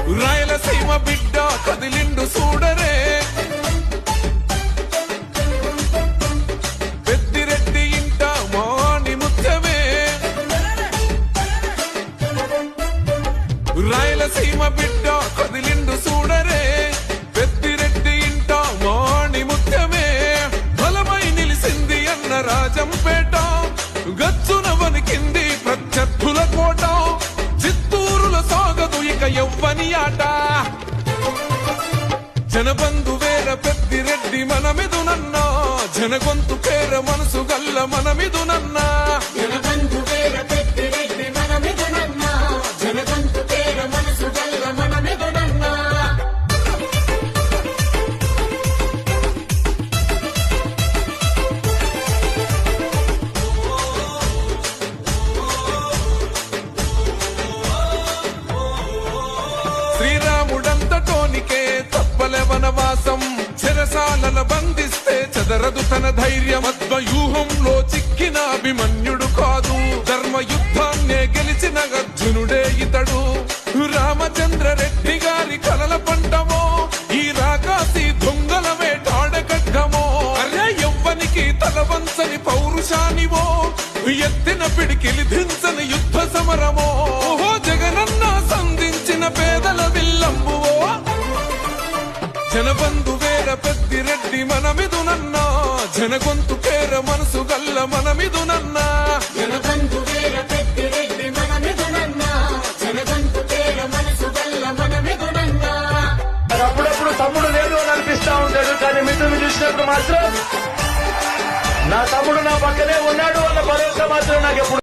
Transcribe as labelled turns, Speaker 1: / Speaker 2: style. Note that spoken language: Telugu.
Speaker 1: రాయలసీమ బిడ్డ కదిలిండు చూడరే, పెద్దిరెడ్డి ఇంట మాణి ముత్యమే. రాయలసీమ బిడ్డ కదిలిండు చూడరే, పెద్దిరెడ్డి ఇంట మాణి ముత్యమే. బలమై నిలిసింది అన్న రాజంపేట, గచ్చున వణికింది ప్రత్యర్థుల కోట. చిత్తూరుల సాగదు ఇక ఎవ్వని ఆట, జనబంధు వేర పెద్దిరెడ్డి మనమిదునన్నా, జనగొంతు పేర మనసు గల్ల మనమిదునన్నా.
Speaker 2: జనబంధు వేర పెద్దిరెడ్డి మనమిదునన్నా, జనగొంతు పేర మనసు గల్ల మనమిదునన్నా.
Speaker 1: శ్రీరాముడంతటోనికే తప్పలె వనవాసం, చెరసాలల బంధిస్తే చెదరదు తన ధైర్యం. మధ్వయూహంలో చిక్కిన అభిమన్యుడు కాదు, ధర్మయుద్ధాన్నే గెలిచిన అర్జునుడే ఇతడు. రామచంద్రరెడ్డి గారి కలల పంటమో, ఈ రాకాసి దొంగల వేటాడగడ్డమో. అరే ఎవ్వనికి తలవంచని పౌరుషానివో, ఎత్తిన పిడికిలి ధించని యుద్ధ సమరమో. ఓహో జగనన్న సంధించిన పేదల విల్లంబువో. జనబంధు వేర పెద్దిరెడ్డి మనమిదునన్నా, జనగొంతు పేర మనసు గల్ల మనమిదునన్నా.
Speaker 2: జనబంధు వేర పెద్దిరెడ్డి మనమిదునన్నా, జనగొంతు పేర మనసు గల్ల మనమిదునన్నా.
Speaker 3: అప్పుడప్పుడు తమ్ముడు లేదు అని అనిపిస్తా ఉంటాడు, కానీ మిత్రుని చూసినప్పుడు మాత్రం నా తమ్ముడు నా పక్కనే ఉన్నాడు అన్న భరోసా మాత్రం నాకు ఎప్పుడు